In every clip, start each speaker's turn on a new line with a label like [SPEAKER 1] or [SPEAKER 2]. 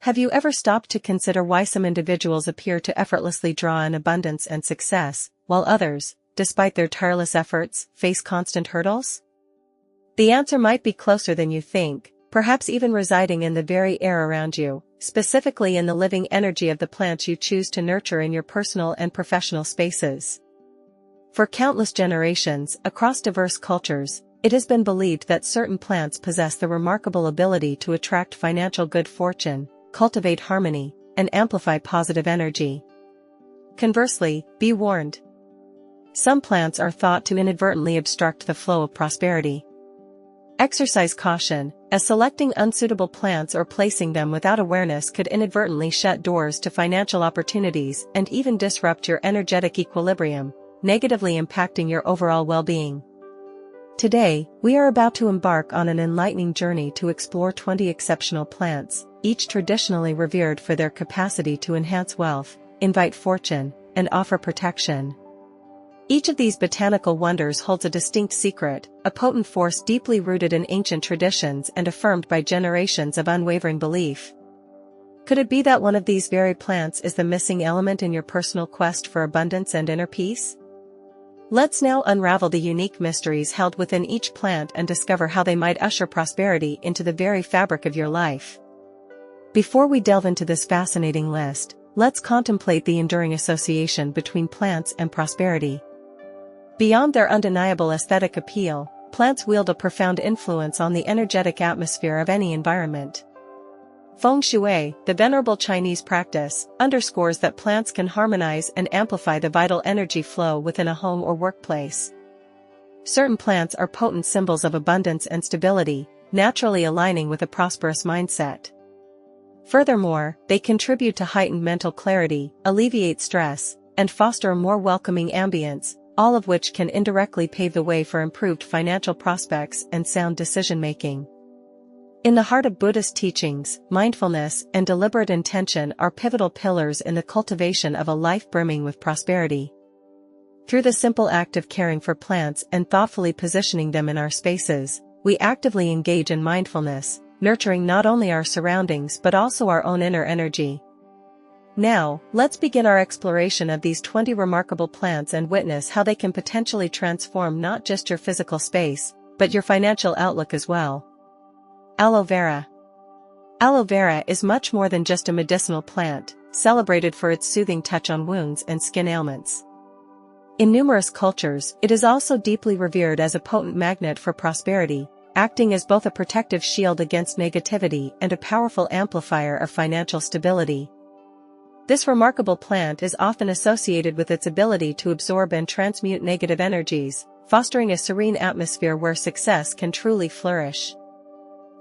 [SPEAKER 1] Have you ever stopped to consider why some individuals appear to effortlessly draw in abundance and success, while others, despite their tireless efforts, face constant hurdles? The answer might be closer than you think, perhaps even residing in the very air around you, specifically in the living energy of the plants you choose to nurture in your personal and professional spaces. For countless generations, across diverse cultures, it has been believed that certain plants possess the remarkable ability to attract financial good fortune, cultivate harmony, and amplify positive energy. Conversely, be warned. Some plants are thought to inadvertently obstruct the flow of prosperity. Exercise caution, as selecting unsuitable plants or placing them without awareness could inadvertently shut doors to financial opportunities and even disrupt your energetic equilibrium, negatively impacting your overall well-being. Today, we are about to embark on an enlightening journey to explore 20 exceptional plants, each traditionally revered for their capacity to enhance wealth, invite fortune, and offer protection. Each of these botanical wonders holds a distinct secret, a potent force deeply rooted in ancient traditions and affirmed by generations of unwavering belief. Could it be that one of these very plants is the missing element in your personal quest for abundance and inner peace? Let's now unravel the unique mysteries held within each plant and discover how they might usher prosperity into the very fabric of your life. Before we delve into this fascinating list, let's contemplate the enduring association between plants and prosperity. Beyond their undeniable aesthetic appeal, plants wield a profound influence on the energetic atmosphere of any environment. Feng Shui, the venerable Chinese practice, underscores that plants can harmonize and amplify the vital energy flow within a home or workplace. Certain plants are potent symbols of abundance and stability, naturally aligning with a prosperous mindset. Furthermore, they contribute to heightened mental clarity, alleviate stress, and foster a more welcoming ambience, all of which can indirectly pave the way for improved financial prospects and sound decision-making. In the heart of Buddhist teachings, mindfulness and deliberate intention are pivotal pillars in the cultivation of a life brimming with prosperity. Through the simple act of caring for plants and thoughtfully positioning them in our spaces, we actively engage in mindfulness, nurturing not only our surroundings but also our own inner energy. Now, let's begin our exploration of these 20 remarkable plants and witness how they can potentially transform not just your physical space, but your financial outlook as well. Aloe vera. Aloe vera is much more than just a medicinal plant, celebrated for its soothing touch on wounds and skin ailments. In numerous cultures, it is also deeply revered as a potent magnet for prosperity, acting as both a protective shield against negativity and a powerful amplifier of financial stability. This remarkable plant is often associated with its ability to absorb and transmute negative energies, fostering a serene atmosphere where success can truly flourish.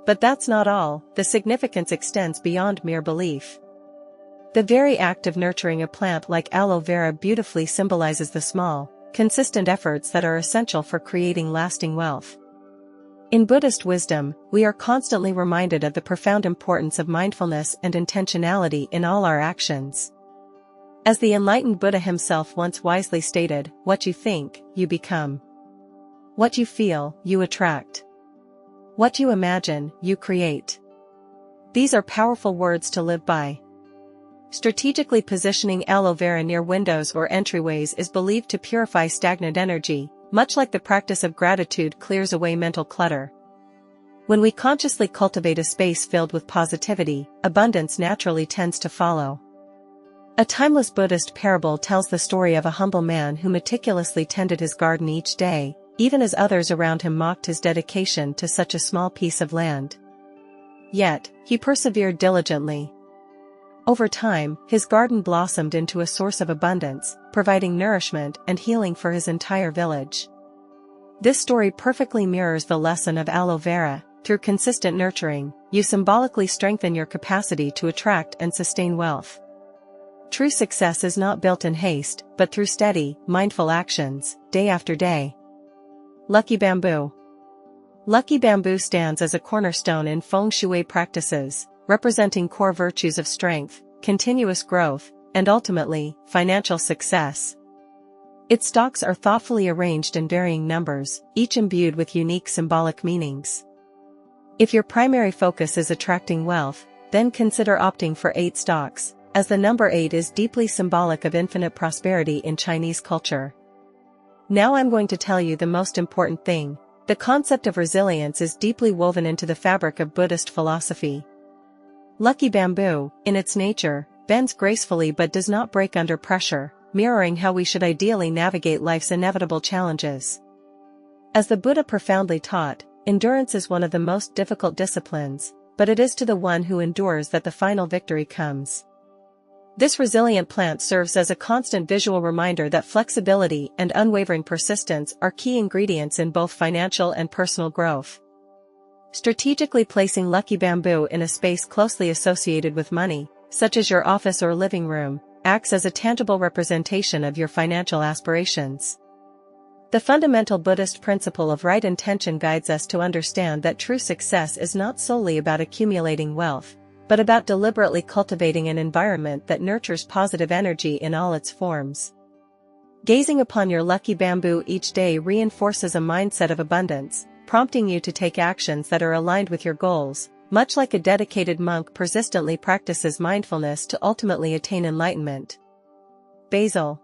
[SPEAKER 1] But that's not all, the significance extends beyond mere belief. The very act of nurturing a plant like aloe vera beautifully symbolizes the small, consistent efforts that are essential for creating lasting wealth. In Buddhist wisdom, we are constantly reminded of the profound importance of mindfulness and intentionality in all our actions. As the enlightened Buddha himself once wisely stated, "What you think, you become. What you feel, you attract. What you imagine, you create." These are powerful words to live by. Strategically positioning aloe vera near windows or entryways is believed to purify stagnant energy, much like the practice of gratitude clears away mental clutter. When we consciously cultivate a space filled with positivity, abundance naturally tends to follow. A timeless Buddhist parable tells the story of a humble man who meticulously tended his garden each day, even as others around him mocked his dedication to such a small piece of land. Yet, he persevered diligently. Over time, his garden blossomed into a source of abundance, providing nourishment and healing for his entire village. This story perfectly mirrors the lesson of aloe vera. Through consistent nurturing, you symbolically strengthen your capacity to attract and sustain wealth. True success is not built in haste, but through steady, mindful actions, day after day. Lucky bamboo. Lucky bamboo stands as a cornerstone in Feng Shui practices, representing core virtues of strength, continuous growth, and ultimately, financial success. Its stalks are thoughtfully arranged in varying numbers, each imbued with unique symbolic meanings. If your primary focus is attracting wealth, then consider opting for 8 stalks, as the number 8 is deeply symbolic of infinite prosperity in Chinese culture. Now I'm going to tell you the most important thing. The concept of resilience is deeply woven into the fabric of Buddhist philosophy. Lucky bamboo, in its nature, bends gracefully but does not break under pressure, mirroring how we should ideally navigate life's inevitable challenges. As the Buddha profoundly taught, endurance is one of the most difficult disciplines, but it is to the one who endures that the final victory comes. This resilient plant serves as a constant visual reminder that flexibility and unwavering persistence are key ingredients in both financial and personal growth. Strategically placing lucky bamboo in a space closely associated with money, such as your office or living room, acts as a tangible representation of your financial aspirations. The fundamental Buddhist principle of right intention guides us to understand that true success is not solely about accumulating wealth, but about deliberately cultivating an environment that nurtures positive energy in all its forms. Gazing upon your lucky bamboo each day reinforces a mindset of abundance, prompting you to take actions that are aligned with your goals, much like a dedicated monk persistently practices mindfulness to ultimately attain enlightenment. Basil.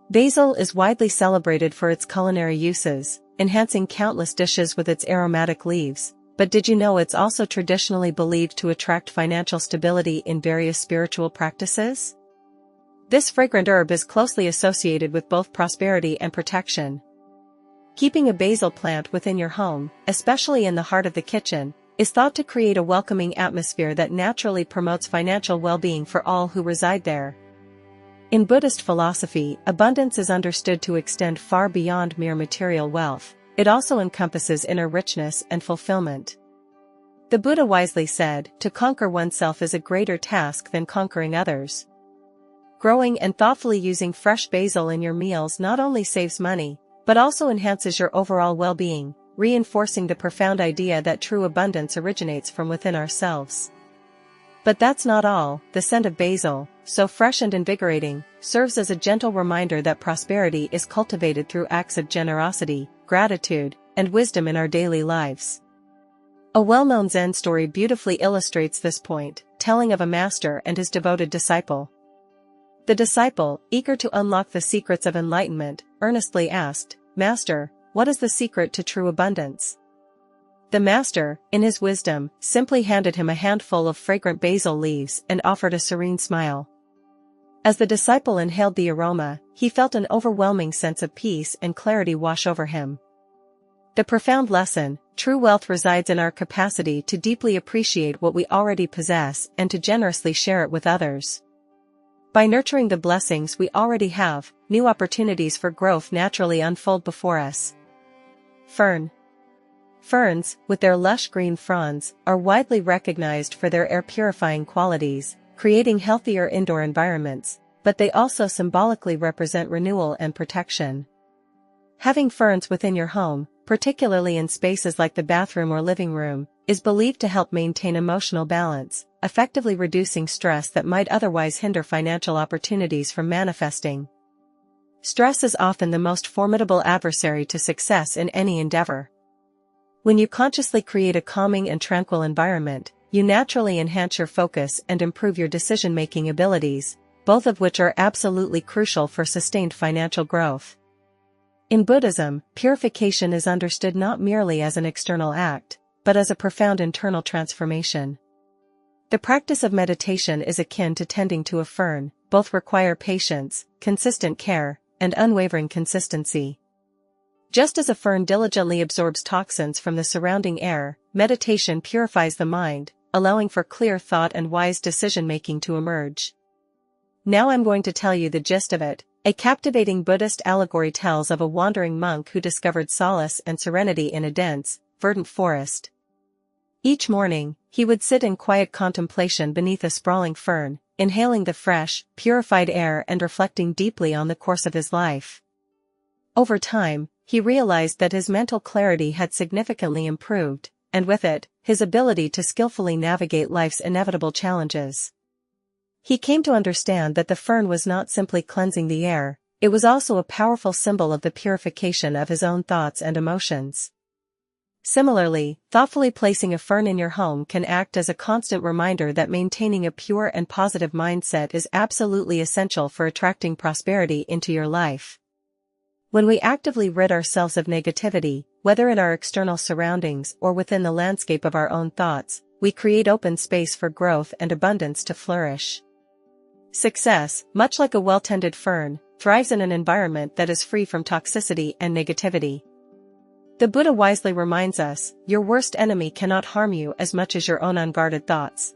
[SPEAKER 1] Basil is widely celebrated for its culinary uses, enhancing countless dishes with its aromatic leaves. But did you know it's also traditionally believed to attract financial stability in various spiritual practices? This fragrant herb is closely associated with both prosperity and protection. Keeping a basil plant within your home, especially in the heart of the kitchen, is thought to create a welcoming atmosphere that naturally promotes financial well-being for all who reside there. In Buddhist philosophy, abundance is understood to extend far beyond mere material wealth. It also encompasses inner richness and fulfillment. The Buddha wisely said, "To conquer oneself is a greater task than conquering others." Growing and thoughtfully using fresh basil in your meals not only saves money, but also enhances your overall well-being, reinforcing the profound idea that true abundance originates from within ourselves. But that's not all. The scent of basil, so fresh and invigorating, serves as a gentle reminder that prosperity is cultivated through acts of generosity, gratitude, and wisdom in our daily lives. A well-known Zen story beautifully illustrates this point, telling of a master and his devoted disciple. The disciple, eager to unlock the secrets of enlightenment, earnestly asked, "Master, what is the secret to true abundance?" The master, in his wisdom, simply handed him a handful of fragrant basil leaves and offered a serene smile. As the disciple inhaled the aroma, he felt an overwhelming sense of peace and clarity wash over him. The profound lesson: true wealth resides in our capacity to deeply appreciate what we already possess and to generously share it with others. By nurturing the blessings we already have, new opportunities for growth naturally unfold before us. Fern. Ferns, with their lush green fronds, are widely recognized for their air-purifying qualities, creating healthier indoor environments, but they also symbolically represent renewal and protection. Having ferns within your home, particularly in spaces like the bathroom or living room, is believed to help maintain emotional balance, effectively reducing stress that might otherwise hinder financial opportunities from manifesting. Stress is often the most formidable adversary to success in any endeavor. When you consciously create a calming and tranquil environment, you naturally enhance your focus and improve your decision-making abilities, both of which are absolutely crucial for sustained financial growth. In Buddhism, purification is understood not merely as an external act, but as a profound internal transformation. The practice of meditation is akin to tending to a fern, both require patience, consistent care, and unwavering consistency. Just as a fern diligently absorbs toxins from the surrounding air, meditation purifies the mind, allowing for clear thought and wise decision-making to emerge. Now I'm going to tell you the gist of it. A captivating Buddhist allegory tells of a wandering monk who discovered solace and serenity in a dense, verdant forest. Each morning, he would sit in quiet contemplation beneath a sprawling fern, inhaling the fresh, purified air and reflecting deeply on the course of his life. Over time, he realized that his mental clarity had significantly improved, and with it, his ability to skillfully navigate life's inevitable challenges. He came to understand that the fern was not simply cleansing the air, it was also a powerful symbol of the purification of his own thoughts and emotions. Similarly, thoughtfully placing a fern in your home can act as a constant reminder that maintaining a pure and positive mindset is absolutely essential for attracting prosperity into your life. When we actively rid ourselves of negativity, whether in our external surroundings or within the landscape of our own thoughts, we create open space for growth and abundance to flourish. Success, much like a well-tended fern, thrives in an environment that is free from toxicity and negativity. The Buddha wisely reminds us, your worst enemy cannot harm you as much as your own unguarded thoughts.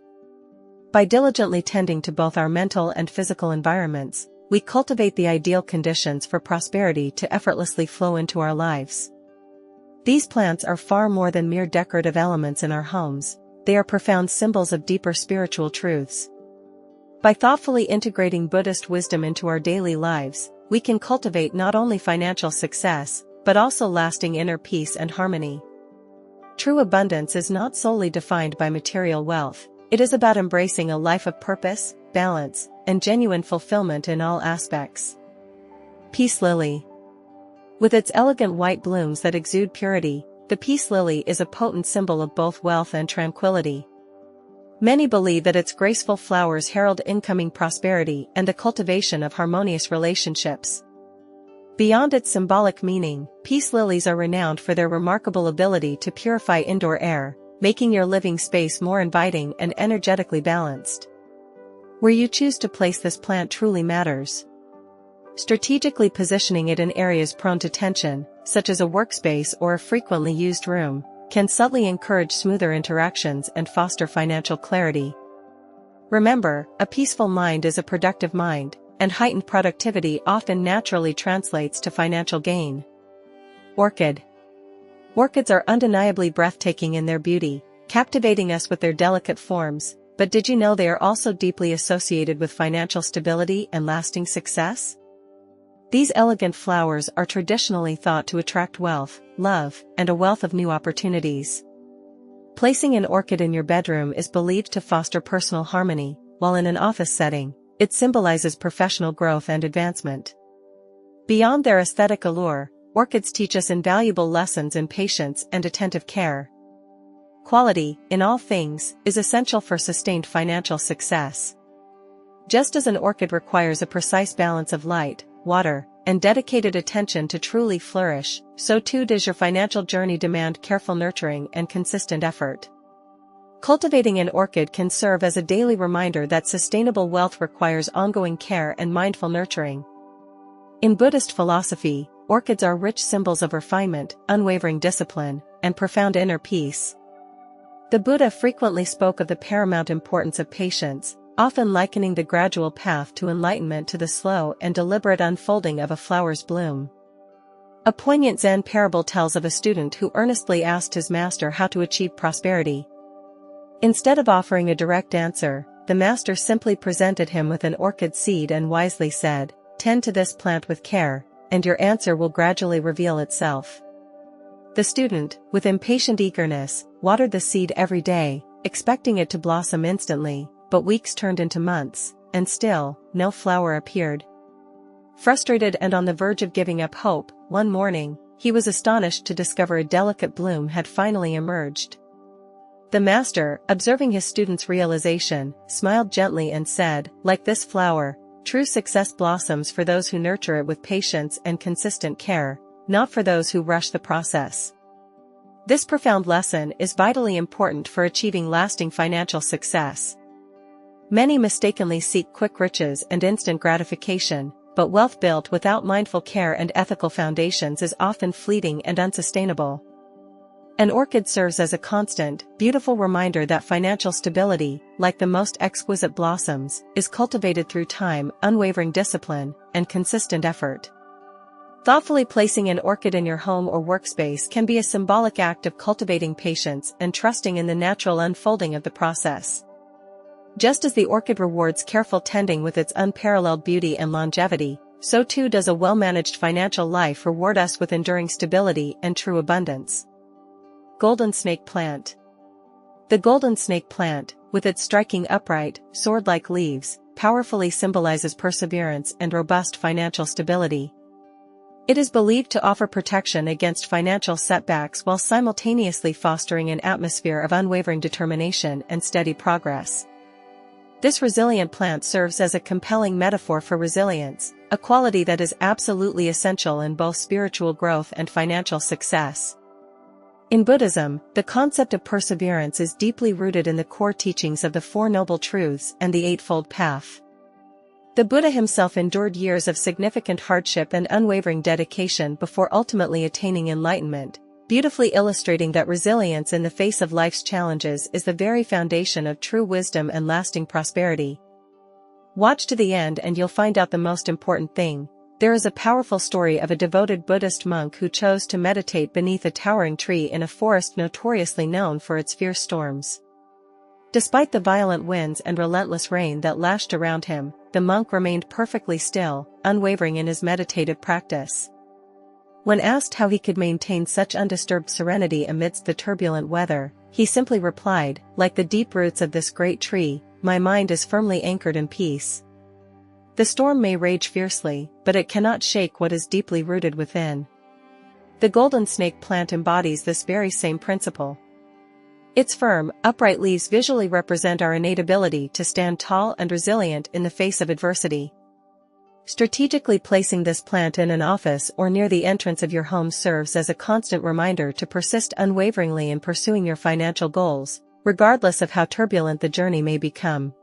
[SPEAKER 1] By diligently tending to both our mental and physical environments, we cultivate the ideal conditions for prosperity to effortlessly flow into our lives. These plants are far more than mere decorative elements in our homes, they are profound symbols of deeper spiritual truths. By thoughtfully integrating Buddhist wisdom into our daily lives, we can cultivate not only financial success, but also lasting inner peace and harmony. True abundance is not solely defined by material wealth, it is about embracing a life of purpose, balance, and genuine fulfillment in all aspects. Peace Lily. With its elegant white blooms that exude purity, the peace lily is a potent symbol of both wealth and tranquility. Many believe that its graceful flowers herald incoming prosperity and the cultivation of harmonious relationships. Beyond its symbolic meaning, peace lilies are renowned for their remarkable ability to purify indoor air, making your living space more inviting and energetically balanced. Where you choose to place this plant truly matters. Strategically positioning it in areas prone to tension, such as a workspace or a frequently used room, can subtly encourage smoother interactions and foster financial clarity. Remember, a peaceful mind is a productive mind, and heightened productivity often naturally translates to financial gain. Orchid. Orchids are undeniably breathtaking in their beauty, captivating us with their delicate forms, but did you know they are also deeply associated with financial stability and lasting success? These elegant flowers are traditionally thought to attract wealth, love, and a wealth of new opportunities. Placing an orchid in your bedroom is believed to foster personal harmony, while in an office setting, it symbolizes professional growth and advancement. Beyond their aesthetic allure, orchids teach us invaluable lessons in patience and attentive care. Quality, in all things, is essential for sustained financial success. Just as an orchid requires a precise balance of light, water, and dedicated attention to truly flourish, so too does your financial journey demand careful nurturing and consistent effort. Cultivating an orchid can serve as a daily reminder that sustainable wealth requires ongoing care and mindful nurturing. In Buddhist philosophy, orchids are rich symbols of refinement, unwavering discipline, and profound inner peace. The Buddha frequently spoke of the paramount importance of patience, often likening the gradual path to enlightenment to the slow and deliberate unfolding of a flower's bloom. A poignant Zen parable tells of a student who earnestly asked his master how to achieve prosperity. Instead of offering a direct answer, the master simply presented him with an orchid seed and wisely said, "Tend to this plant with care, and your answer will gradually reveal itself." The student, with impatient eagerness, watered the seed every day, expecting it to blossom instantly, but weeks turned into months, and still, no flower appeared. Frustrated and on the verge of giving up hope, one morning, he was astonished to discover a delicate bloom had finally emerged. The master, observing his student's realization, smiled gently and said, "Like this flower, true success blossoms for those who nurture it with patience and consistent care, not for those who rush the process." This profound lesson is vitally important for achieving lasting financial success. Many mistakenly seek quick riches and instant gratification, but wealth built without mindful care and ethical foundations is often fleeting and unsustainable. An orchid serves as a constant, beautiful reminder that financial stability, like the most exquisite blossoms, is cultivated through time, unwavering discipline, and consistent effort. Thoughtfully placing an orchid in your home or workspace can be a symbolic act of cultivating patience and trusting in the natural unfolding of the process. Just as the orchid rewards careful tending with its unparalleled beauty and longevity, so too does a well-managed financial life reward us with enduring stability and true abundance. Golden snake plant. The golden snake plant, with its striking upright, sword-like leaves, powerfully symbolizes perseverance and robust financial stability. It is believed to offer protection against financial setbacks while simultaneously fostering an atmosphere of unwavering determination and steady progress. This resilient plant serves as a compelling metaphor for resilience, a quality that is absolutely essential in both spiritual growth and financial success. In Buddhism, the concept of perseverance is deeply rooted in the core teachings of the Four Noble Truths and the Eightfold Path. The Buddha himself endured years of significant hardship and unwavering dedication before ultimately attaining enlightenment, beautifully illustrating that resilience in the face of life's challenges is the very foundation of true wisdom and lasting prosperity. Watch to the end and you'll find out the most important thing. There is a powerful story of a devoted Buddhist monk who chose to meditate beneath a towering tree in a forest notoriously known for its fierce storms. Despite the violent winds and relentless rain that lashed around him, the monk remained perfectly still, unwavering in his meditative practice. When asked how he could maintain such undisturbed serenity amidst the turbulent weather, he simply replied, "Like the deep roots of this great tree, my mind is firmly anchored in peace. The storm may rage fiercely, but it cannot shake what is deeply rooted within." The golden snake plant embodies this very same principle. Its firm, upright leaves visually represent our innate ability to stand tall and resilient in the face of adversity. Strategically placing this plant in an office or near the entrance of your home serves as a constant reminder to persist unwaveringly in pursuing your financial goals, regardless of how turbulent the journey may become.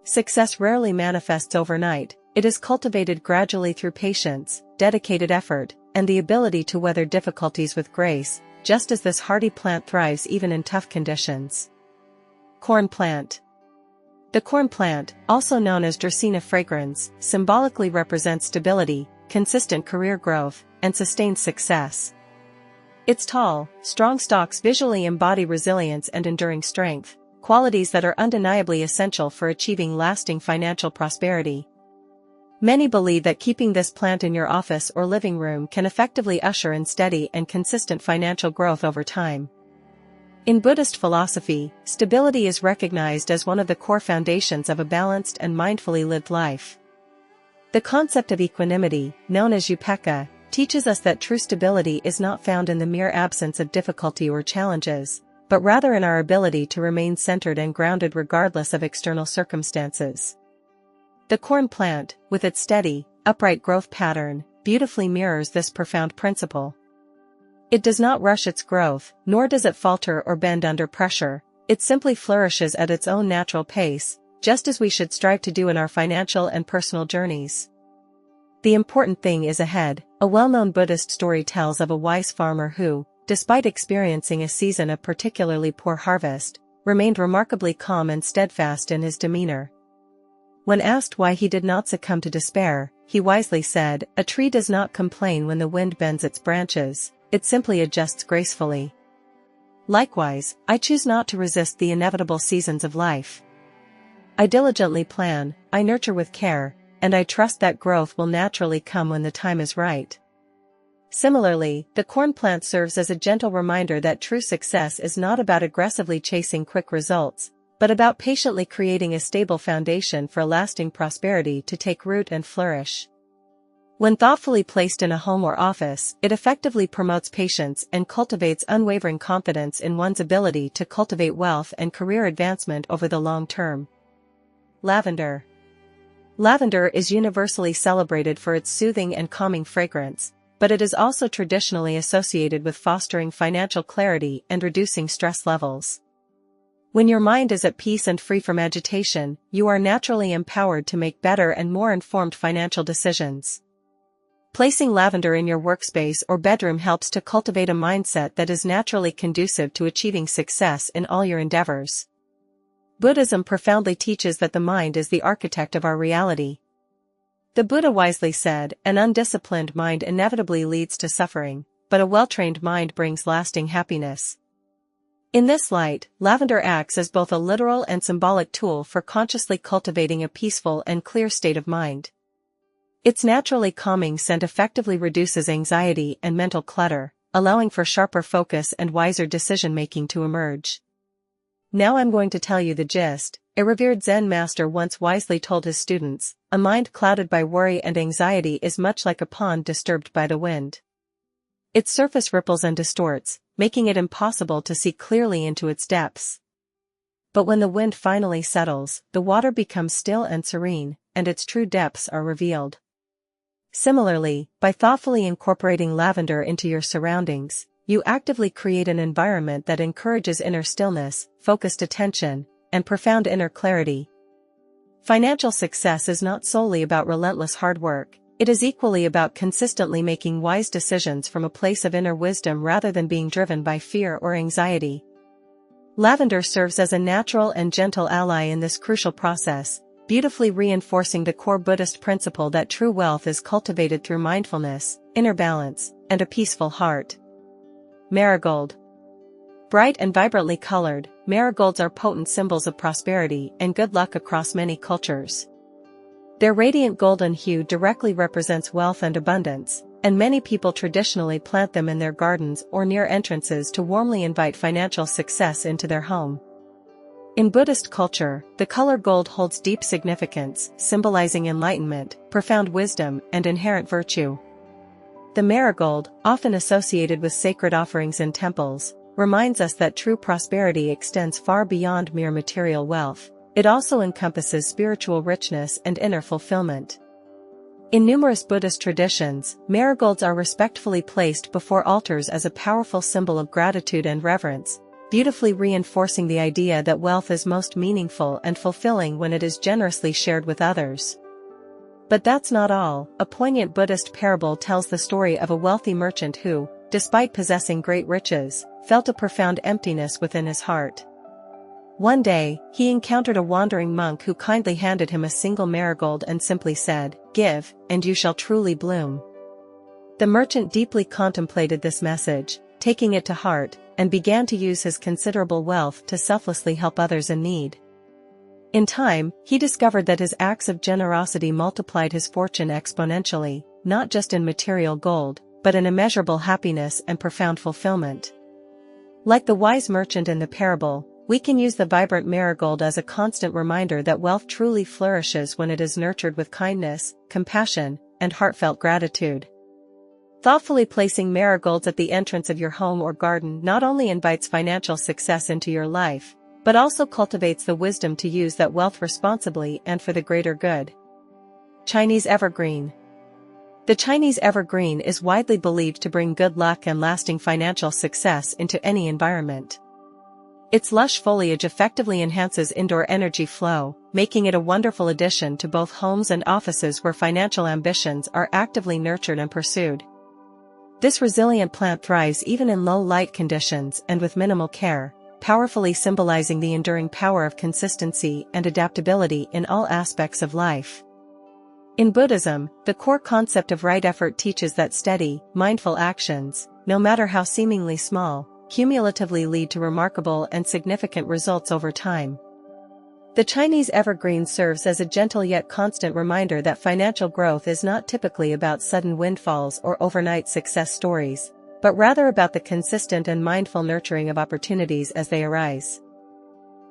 [SPEAKER 1] Success rarely manifests overnight. It is cultivated gradually through patience, dedicated effort, and the ability to weather difficulties with grace, just as this hardy plant thrives even in tough conditions. Corn plant. The corn plant, also known as Dracaena fragrans, symbolically represents stability, consistent career growth, and sustained success. Its tall, strong stalks visually embody resilience and enduring strength, qualities that are undeniably essential for achieving lasting financial prosperity. Many believe that keeping this plant in your office or living room can effectively usher in steady and consistent financial growth over time. In Buddhist philosophy, stability is recognized as one of the core foundations of a balanced and mindfully lived life. The concept of equanimity, known as upekkha, teaches us that true stability is not found in the mere absence of difficulty or challenges, but rather in our ability to remain centered and grounded regardless of external circumstances. The corn plant, with its steady, upright growth pattern, beautifully mirrors this profound principle. It does not rush its growth, nor does it falter or bend under pressure. It simply flourishes at its own natural pace, just as we should strive to do in our financial and personal journeys. The important thing is ahead. A well-known Buddhist story tells of a wise farmer who, despite experiencing a season of particularly poor harvest, remained remarkably calm and steadfast in his demeanor. When asked why he did not succumb to despair, he wisely said, "A tree does not complain when the wind bends its branches, it simply adjusts gracefully. Likewise, I choose not to resist the inevitable seasons of life. I diligently plan, I nurture with care, and I trust that growth will naturally come when the time is right." Similarly, the corn plant serves as a gentle reminder that true success is not about aggressively chasing quick results, but about patiently creating a stable foundation for lasting prosperity to take root and flourish. When thoughtfully placed in a home or office, it effectively promotes patience and cultivates unwavering confidence in one's ability to cultivate wealth and career advancement over the long term. Lavender. Lavender is universally celebrated for its soothing and calming fragrance, but it is also traditionally associated with fostering financial clarity and reducing stress levels. When your mind is at peace and free from agitation, you are naturally empowered to make better and more informed financial decisions. Placing lavender in your workspace or bedroom helps to cultivate a mindset that is naturally conducive to achieving success in all your endeavors. Buddhism profoundly teaches that the mind is the architect of our reality. The Buddha wisely said, "An undisciplined mind inevitably leads to suffering, but a well-trained mind brings lasting happiness." In this light, lavender acts as both a literal and symbolic tool for consciously cultivating a peaceful and clear state of mind. Its naturally calming scent effectively reduces anxiety and mental clutter, allowing for sharper focus and wiser decision-making to emerge. Now I'm going to tell you the gist. A revered Zen master once wisely told his students, "A mind clouded by worry and anxiety is much like a pond disturbed by the wind. Its surface ripples and distorts, making it impossible to see clearly into its depths. But when the wind finally settles, the water becomes still and serene, and its true depths are revealed." Similarly, by thoughtfully incorporating lavender into your surroundings, you actively create an environment that encourages inner stillness, focused attention, and profound inner clarity. Financial success is not solely about relentless hard work, it is equally about consistently making wise decisions from a place of inner wisdom rather than being driven by fear or anxiety. Lavender serves as a natural and gentle ally in this crucial process, beautifully reinforcing the core Buddhist principle that true wealth is cultivated through mindfulness, inner balance, and a peaceful heart. Marigold. Bright and vibrantly colored, marigolds are potent symbols of prosperity and good luck across many cultures. Their radiant golden hue directly represents wealth and abundance, and many people traditionally plant them in their gardens or near entrances to warmly invite financial success into their home. In Buddhist culture, the color gold holds deep significance, symbolizing enlightenment, profound wisdom, and inherent virtue. The marigold, often associated with sacred offerings in temples, reminds us that true prosperity extends far beyond mere material wealth. It also encompasses spiritual richness and inner fulfillment. In numerous Buddhist traditions, marigolds are respectfully placed before altars as a powerful symbol of gratitude and reverence, beautifully reinforcing the idea that wealth is most meaningful and fulfilling when it is generously shared with others. But that's not all. A poignant Buddhist parable tells the story of a wealthy merchant who, despite possessing great riches, felt a profound emptiness within his heart. One day, he encountered a wandering monk who kindly handed him a single marigold and simply said, "Give, and you shall truly bloom." The merchant deeply contemplated this message, taking it to heart, and began to use his considerable wealth to selflessly help others in need. In time, he discovered that his acts of generosity multiplied his fortune exponentially, not just in material gold, but in immeasurable happiness and profound fulfillment. Like the wise merchant in the parable, we can use the vibrant marigold as a constant reminder that wealth truly flourishes when it is nurtured with kindness, compassion, and heartfelt gratitude. Thoughtfully placing marigolds at the entrance of your home or garden not only invites financial success into your life, but also cultivates the wisdom to use that wealth responsibly and for the greater good. Chinese evergreen. The Chinese evergreen is widely believed to bring good luck and lasting financial success into any environment. Its lush foliage effectively enhances indoor energy flow, making it a wonderful addition to both homes and offices where financial ambitions are actively nurtured and pursued. This resilient plant thrives even in low light conditions and with minimal care, powerfully symbolizing the enduring power of consistency and adaptability in all aspects of life. In Buddhism, the core concept of right effort teaches that steady, mindful actions, no matter how seemingly small, cumulatively lead to remarkable and significant results over time. The Chinese evergreen serves as a gentle yet constant reminder that financial growth is not typically about sudden windfalls or overnight success stories, but rather about the consistent and mindful nurturing of opportunities as they arise.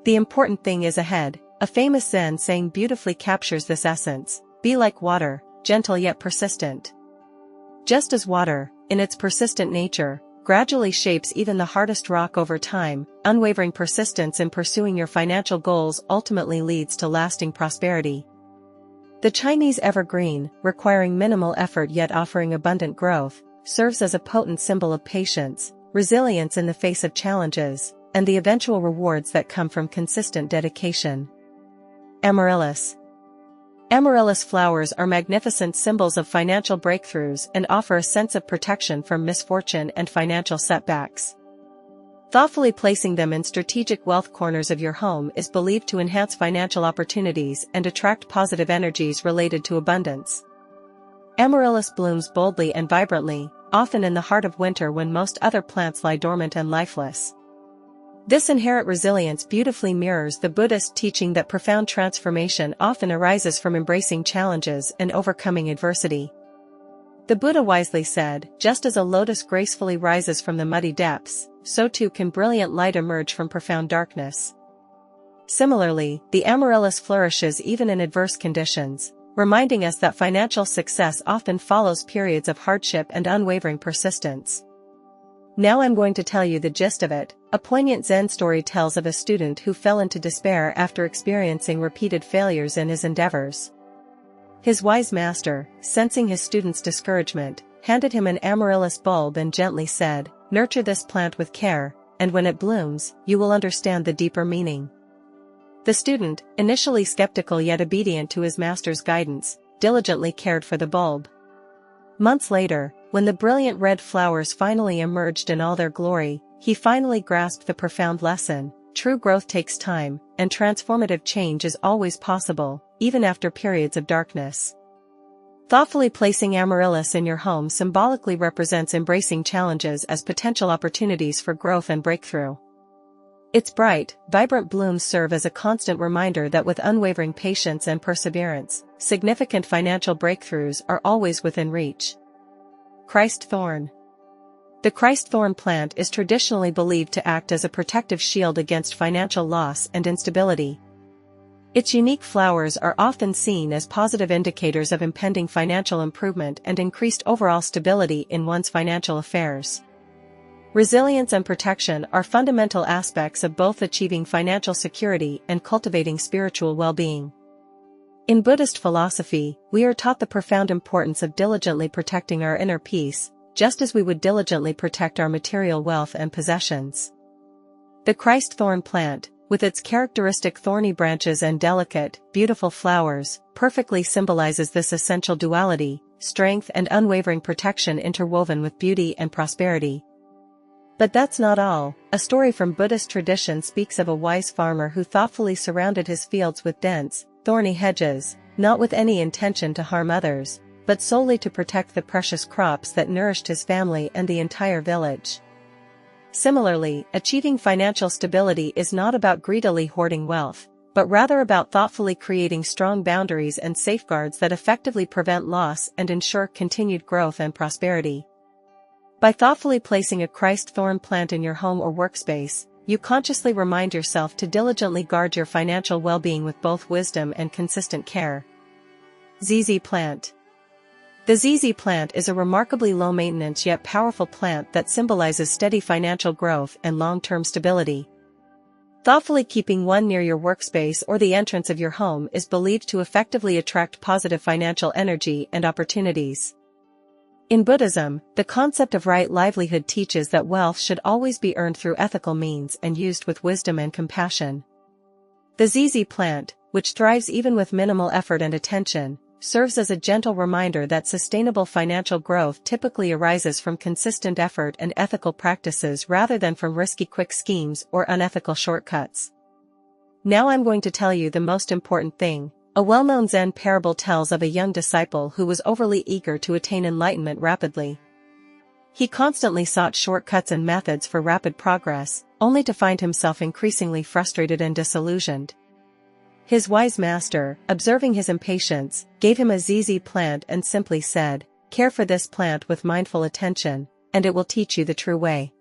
[SPEAKER 1] The important thing is ahead. A famous Zen saying beautifully captures this essence: be like water, gentle yet persistent. Just as water, in its persistent nature, gradually shapes even the hardest rock over time, unwavering persistence in pursuing your financial goals ultimately leads to lasting prosperity. The Chinese evergreen, requiring minimal effort yet offering abundant growth, serves as a potent symbol of patience, resilience in the face of challenges, and the eventual rewards that come from consistent dedication. Amaryllis. Amaryllis flowers are magnificent symbols of financial breakthroughs and offer a sense of protection from misfortune and financial setbacks. Thoughtfully placing them in strategic wealth corners of your home is believed to enhance financial opportunities and attract positive energies related to abundance. Amaryllis blooms boldly and vibrantly, often in the heart of winter when most other plants lie dormant and lifeless. This inherent resilience beautifully mirrors the Buddhist teaching that profound transformation often arises from embracing challenges and overcoming adversity. The Buddha wisely said, "Just as a lotus gracefully rises from the muddy depths, so too can brilliant light emerge from profound darkness." Similarly, the amaryllis flourishes even in adverse conditions, reminding us that financial success often follows periods of hardship and unwavering persistence. Now I'm going to tell you the gist of it. A poignant Zen story tells of a student who fell into despair after experiencing repeated failures in his endeavors. His wise master, sensing his student's discouragement, handed him an amaryllis bulb and gently said, "Nurture this plant with care, and when it blooms, you will understand the deeper meaning." The student, initially skeptical yet obedient to his master's guidance, diligently cared for the bulb. Months later, when the brilliant red flowers finally emerged in all their glory, he finally grasped the profound lesson: true growth takes time, and transformative change is always possible, even after periods of darkness. Thoughtfully placing amaryllis in your home symbolically represents embracing challenges as potential opportunities for growth and breakthrough. Its bright, vibrant blooms serve as a constant reminder that with unwavering patience and perseverance, significant financial breakthroughs are always within reach. Christ thorn. The Christ thorn plant is traditionally believed to act as a protective shield against financial loss and instability. Its unique flowers are often seen as positive indicators of impending financial improvement and increased overall stability in one's financial affairs. Resilience and protection are fundamental aspects of both achieving financial security and cultivating spiritual well-being. In Buddhist philosophy, we are taught the profound importance of diligently protecting our inner peace, just as we would diligently protect our material wealth and possessions. The Christ thorn plant, with its characteristic thorny branches and delicate, beautiful flowers, perfectly symbolizes this essential duality: strength and unwavering protection interwoven with beauty and prosperity. But that's not all. A story from Buddhist tradition speaks of a wise farmer who thoughtfully surrounded his fields with dense, thorny hedges, not with any intention to harm others, but solely to protect the precious crops that nourished his family and the entire village. Similarly, achieving financial stability is not about greedily hoarding wealth, but rather about thoughtfully creating strong boundaries and safeguards that effectively prevent loss and ensure continued growth and prosperity. By thoughtfully placing a Christ thorn plant in your home or workspace, you consciously remind yourself to diligently guard your financial well-being with both wisdom and consistent care. ZZ plant. The ZZ plant is a remarkably low-maintenance yet powerful plant that symbolizes steady financial growth and long-term stability. Thoughtfully keeping one near your workspace or the entrance of your home is believed to effectively attract positive financial energy and opportunities. In Buddhism, the concept of right livelihood teaches that wealth should always be earned through ethical means and used with wisdom and compassion. The ZZ plant, which thrives even with minimal effort and attention, serves as a gentle reminder that sustainable financial growth typically arises from consistent effort and ethical practices rather than from risky quick schemes or unethical shortcuts. Now I'm going to tell you the most important thing. A well-known Zen parable tells of a young disciple who was overly eager to attain enlightenment rapidly. He constantly sought shortcuts and methods for rapid progress, only to find himself increasingly frustrated and disillusioned. His wise master, observing his impatience, gave him a ZZ plant and simply said, "Care for this plant with mindful attention, and it will teach you the true way."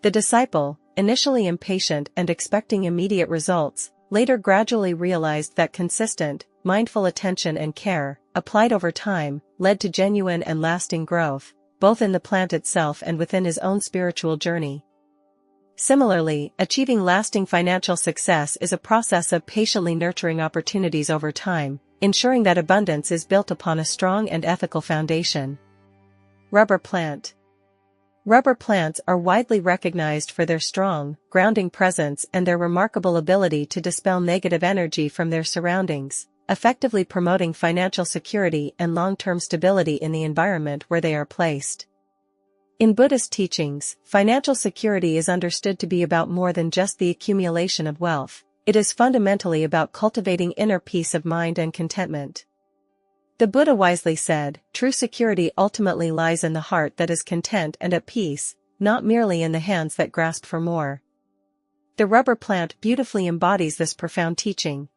[SPEAKER 1] The disciple, initially impatient and expecting immediate results, later gradually realized that consistent, mindful attention and care, applied over time, led to genuine and lasting growth, both in the plant itself and within his own spiritual journey. Similarly, achieving lasting financial success is a process of patiently nurturing opportunities over time, ensuring that abundance is built upon a strong and ethical foundation. Rubber plant. Rubber plants are widely recognized for their strong, grounding presence and their remarkable ability to dispel negative energy from their surroundings, effectively promoting financial security and long-term stability in the environment where they are placed. In Buddhist teachings, financial security is understood to be about more than just the accumulation of wealth. It is fundamentally about cultivating inner peace of mind and contentment. The Buddha wisely said, "True security ultimately lies in the heart that is content and at peace, not merely in the hands that grasp for more." The rubber plant beautifully embodies this profound teaching.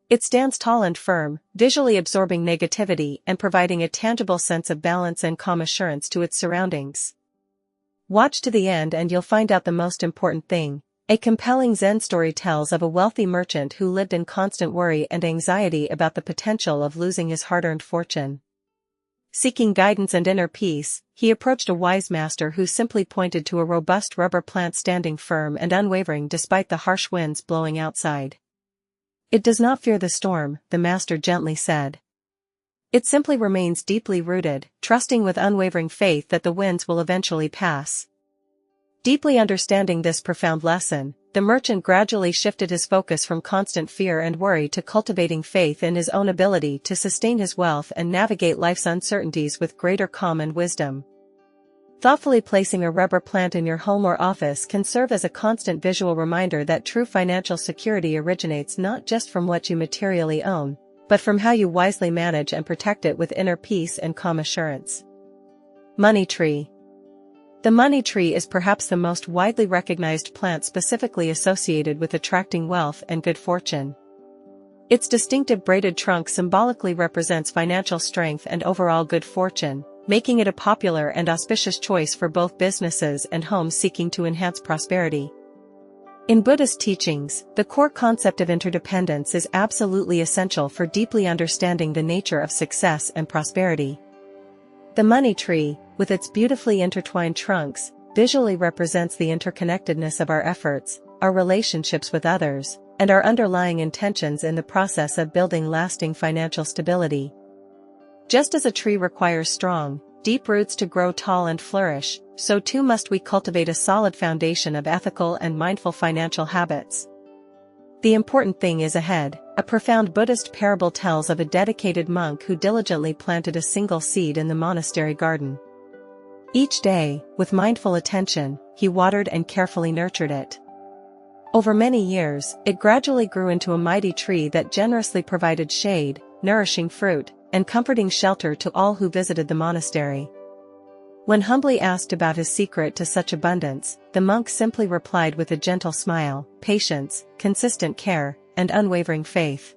[SPEAKER 1] It stands tall and firm, visually absorbing negativity and providing a tangible sense of balance and calm assurance to its surroundings. Watch to the end and you'll find out the most important thing. A compelling Zen story tells of a wealthy merchant who lived in constant worry and anxiety about the potential of losing his hard-earned fortune. Seeking guidance and inner peace, he approached a wise master who simply pointed to a robust rubber plant standing firm and unwavering despite the harsh winds blowing outside. "It does not fear the storm," the master gently said. "It simply remains deeply rooted, trusting with unwavering faith that the winds will eventually pass." Deeply understanding this profound lesson, the merchant gradually shifted his focus from constant fear and worry to cultivating faith in his own ability to sustain his wealth and navigate life's uncertainties with greater calm and wisdom. Thoughtfully placing a rubber plant in your home or office can serve as a constant visual reminder that true financial security originates not just from what you materially own, but from how you wisely manage and protect it with inner peace and calm assurance. Money tree. The money tree is perhaps the most widely recognized plant specifically associated with attracting wealth and good fortune. Its distinctive braided trunk symbolically represents financial strength and overall good fortune, making it a popular and auspicious choice for both businesses and homes seeking to enhance prosperity. In Buddhist teachings, the core concept of interdependence is absolutely essential for deeply understanding the nature of success and prosperity. The money tree, with its beautifully intertwined trunks, visually represents the interconnectedness of our efforts, our relationships with others, and our underlying intentions in the process of building lasting financial stability. Just as a tree requires strong, deep roots to grow tall and flourish, so too must we cultivate a solid foundation of ethical and mindful financial habits. The important thing is ahead. A profound Buddhist parable tells of a dedicated monk who diligently planted a single seed in the monastery garden. Each day, with mindful attention, he watered and carefully nurtured it. Over many years, it gradually grew into a mighty tree that generously provided shade, nourishing fruit, and comforting shelter to all who visited the monastery. When humbly asked about his secret to such abundance, the monk simply replied with a gentle smile, patience, consistent care, and unwavering faith.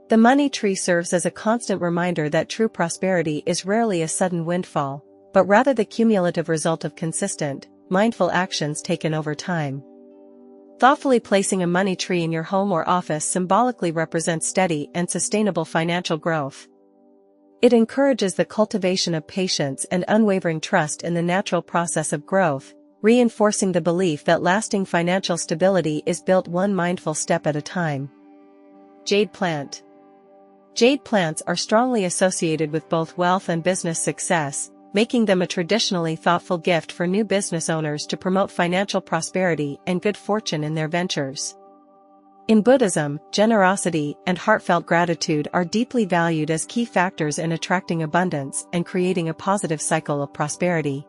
[SPEAKER 1] The money tree serves as a constant reminder that true prosperity is rarely a sudden windfall, but rather the cumulative result of consistent, mindful actions taken over time. Thoughtfully placing a money tree in your home or office symbolically represents steady and sustainable financial growth. It encourages the cultivation of patience and unwavering trust in the natural process of growth, reinforcing the belief that lasting financial stability is built one mindful step at a time. Jade plant. Jade plants are strongly associated with both wealth and business success, making them a traditionally thoughtful gift for new business owners to promote financial prosperity and good fortune in their ventures. In Buddhism, generosity and heartfelt gratitude are deeply valued as key factors in attracting abundance and creating a positive cycle of prosperity.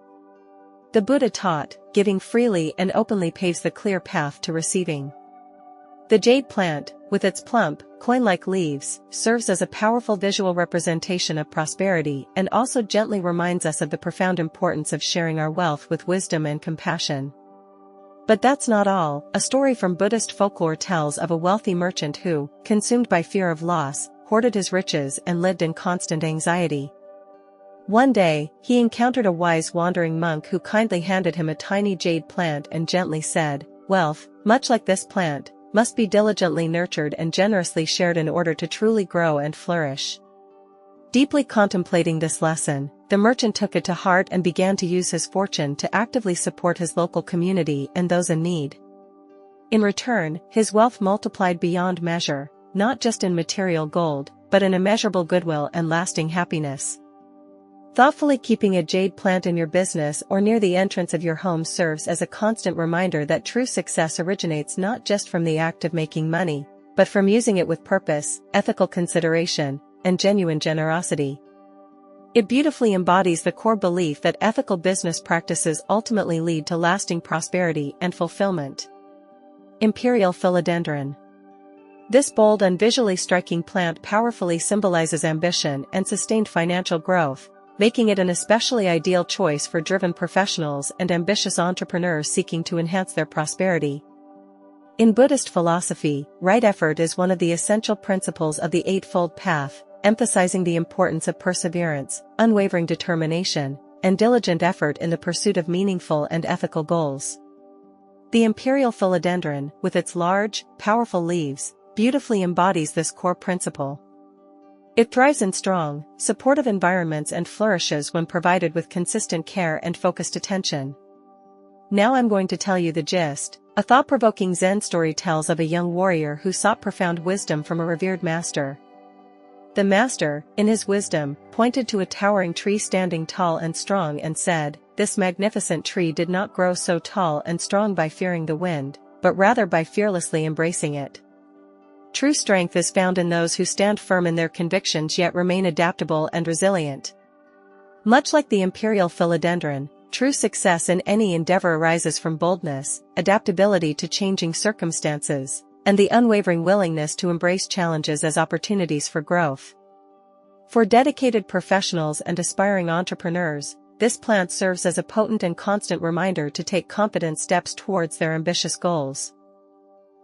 [SPEAKER 1] The Buddha taught, giving freely and openly paves the clear path to receiving. The jade plant, with its plump, coin-like leaves, serves as a powerful visual representation of prosperity and also gently reminds us of the profound importance of sharing our wealth with wisdom and compassion. But that's not all. A story from Buddhist folklore tells of a wealthy merchant who, consumed by fear of loss, hoarded his riches and lived in constant anxiety. One day, he encountered a wise wandering monk who kindly handed him a tiny jade plant and gently said, "Wealth, much like this plant, must be diligently nurtured and generously shared in order to truly grow and flourish." Deeply contemplating this lesson, the merchant took it to heart and began to use his fortune to actively support his local community and those in need. In return, his wealth multiplied beyond measure, not just in material gold, but in immeasurable goodwill and lasting happiness. Thoughtfully keeping a jade plant in your business or near the entrance of your home serves as a constant reminder that true success originates not just from the act of making money, but from using it with purpose, ethical consideration, and genuine generosity. It beautifully embodies the core belief that ethical business practices ultimately lead to lasting prosperity and fulfillment. Imperial Philodendron. This bold and visually striking plant powerfully symbolizes ambition and sustained financial growth, making it an especially ideal choice for driven professionals and ambitious entrepreneurs seeking to enhance their prosperity. In Buddhist philosophy, right effort is one of the essential principles of the Eightfold Path, emphasizing the importance of perseverance, unwavering determination, and diligent effort in the pursuit of meaningful and ethical goals. The imperial philodendron, with its large, powerful leaves, beautifully embodies this core principle. It thrives in strong, supportive environments and flourishes when provided with consistent care and focused attention. Now I'm going to tell you the gist. A thought-provoking Zen story tells of a young warrior who sought profound wisdom from a revered master. The master, in his wisdom, pointed to a towering tree standing tall and strong and said, "This magnificent tree did not grow so tall and strong by fearing the wind, but rather by fearlessly embracing it." True strength is found in those who stand firm in their convictions yet remain adaptable and resilient. Much like the imperial philodendron, true success in any endeavor arises from boldness, adaptability to changing circumstances, and the unwavering willingness to embrace challenges as opportunities for growth. For dedicated professionals and aspiring entrepreneurs, this plant serves as a potent and constant reminder to take confident steps towards their ambitious goals.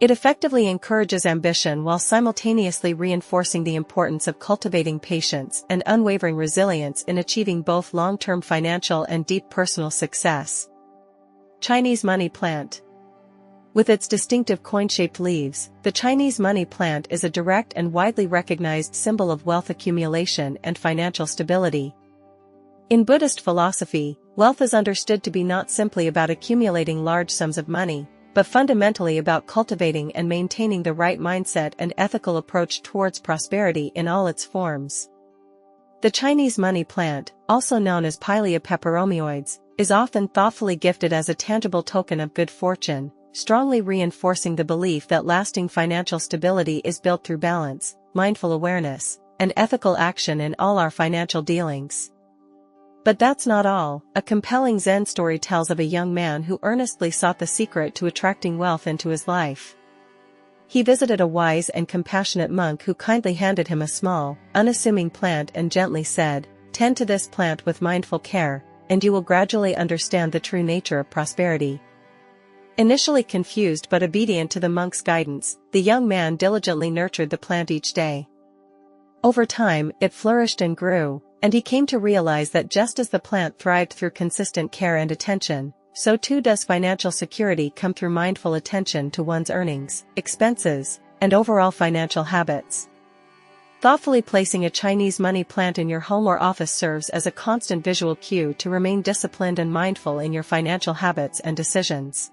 [SPEAKER 1] It effectively encourages ambition while simultaneously reinforcing the importance of cultivating patience and unwavering resilience in achieving both long-term financial and deep personal success. Chinese money plant. With its distinctive coin-shaped leaves, the Chinese money plant is a direct and widely recognized symbol of wealth accumulation and financial stability. In Buddhist philosophy, wealth is understood to be not simply about accumulating large sums of money, but fundamentally about cultivating and maintaining the right mindset and ethical approach towards prosperity in all its forms. The Chinese money plant, also known as Pilea peperomioides, is often thoughtfully gifted as a tangible token of good fortune, strongly reinforcing the belief that lasting financial stability is built through balance, mindful awareness, and ethical action in all our financial dealings. But that's not all. A compelling Zen story tells of a young man who earnestly sought the secret to attracting wealth into his life. He visited a wise and compassionate monk who kindly handed him a small, unassuming plant and gently said, "Tend to this plant with mindful care, and you will gradually understand the true nature of prosperity." Initially confused but obedient to the monk's guidance, the young man diligently nurtured the plant each day. Over time, it flourished and grew, and he came to realize that just as the plant thrived through consistent care and attention, so too does financial security come through mindful attention to one's earnings, expenses, and overall financial habits. Thoughtfully placing a Chinese money plant in your home or office serves as a constant visual cue to remain disciplined and mindful in your financial habits and decisions.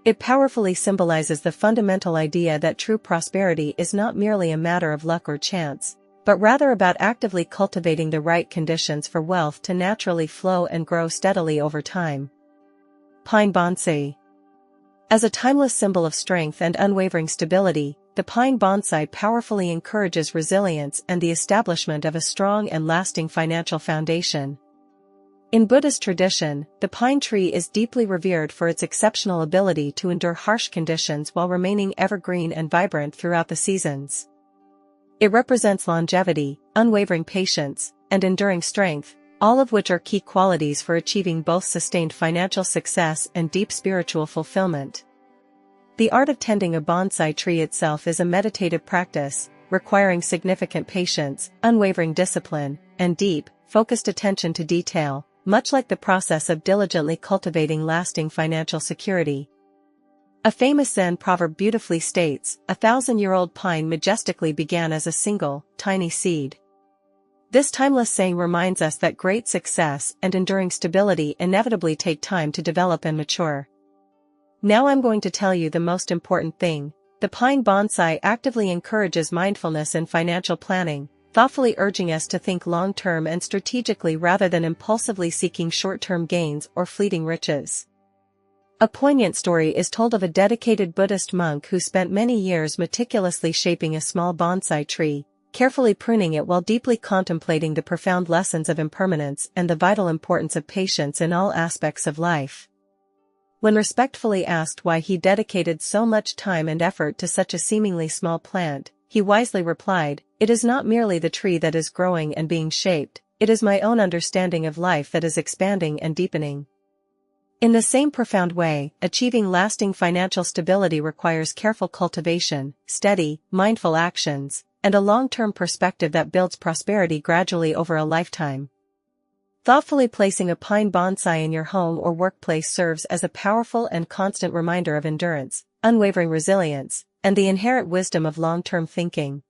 [SPEAKER 1] It powerfully symbolizes the fundamental idea that true prosperity is not merely a matter of luck or chance, but rather about actively cultivating the right conditions for wealth to naturally flow and grow steadily over time. Pine bonsai. As a timeless symbol of strength and unwavering stability, the pine bonsai powerfully encourages resilience and the establishment of a strong and lasting financial foundation. In Buddhist tradition, the pine tree is deeply revered for its exceptional ability to endure harsh conditions while remaining evergreen and vibrant throughout the seasons. It represents longevity, unwavering patience, and enduring strength, all of which are key qualities for achieving both sustained financial success and deep spiritual fulfillment. The art of tending a bonsai tree itself is a meditative practice, requiring significant patience, unwavering discipline, and deep, focused attention to detail, much like the process of diligently cultivating lasting financial security. A famous Zen proverb beautifully states, "A 1,000-year-old pine majestically began as a single, tiny seed." This timeless saying reminds us that great success and enduring stability inevitably take time to develop and mature. Now I'm going to tell you the most important thing. The pine bonsai actively encourages mindfulness in financial planning, thoughtfully urging us to think long-term and strategically rather than impulsively seeking short-term gains or fleeting riches. A poignant story is told of a dedicated Buddhist monk who spent many years meticulously shaping a small bonsai tree, carefully pruning it while deeply contemplating the profound lessons of impermanence and the vital importance of patience in all aspects of life. When respectfully asked why he dedicated so much time and effort to such a seemingly small plant, he wisely replied, "It is not merely the tree that is growing and being shaped, it is my own understanding of life that is expanding and deepening." In the same profound way, achieving lasting financial stability requires careful cultivation, steady, mindful actions, and a long-term perspective that builds prosperity gradually over a lifetime. Thoughtfully placing a pine bonsai in your home or workplace serves as a powerful and constant reminder of endurance, unwavering resilience, and the inherent wisdom of long-term thinking.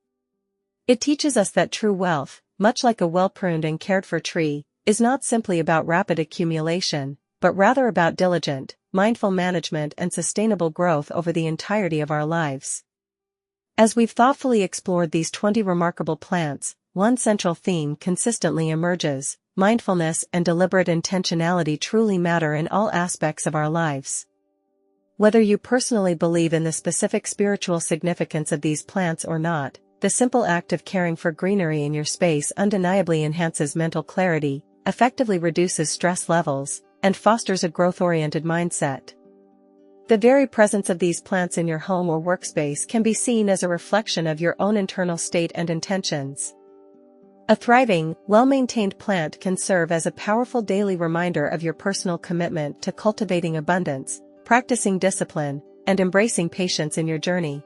[SPEAKER 1] It teaches us that true wealth, much like a well-pruned and cared-for tree, is not simply about rapid accumulation, but rather about diligent, mindful management and sustainable growth over the entirety of our lives. As we've thoughtfully explored these 20 remarkable plants, one central theme consistently emerges: mindfulness and deliberate intentionality truly matter in all aspects of our lives. Whether you personally believe in the specific spiritual significance of these plants or not, the simple act of caring for greenery in your space undeniably enhances mental clarity, effectively reduces stress levels, and fosters a growth-oriented mindset. The very presence of these plants in your home or workspace can be seen as a reflection of your own internal state and intentions. A thriving, well-maintained plant can serve as a powerful daily reminder of your personal commitment to cultivating abundance, practicing discipline, and embracing patience in your journey.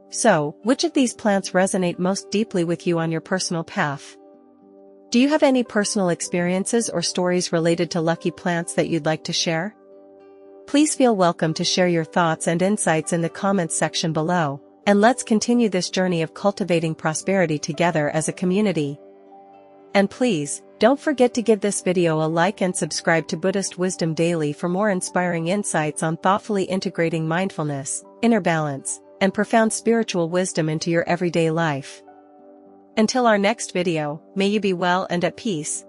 [SPEAKER 1] So, which of these plants resonate most deeply with you on your personal path? Do you have any personal experiences or stories related to lucky plants that you'd like to share? Please feel welcome to share your thoughts and insights in the comments section below, and let's continue this journey of cultivating prosperity together as a community. And please, don't forget to give this video a like and subscribe to Buddhist Wisdom Daily for more inspiring insights on thoughtfully integrating mindfulness, inner balance, and profound spiritual wisdom into your everyday life. Until our next video, may you be well and at peace.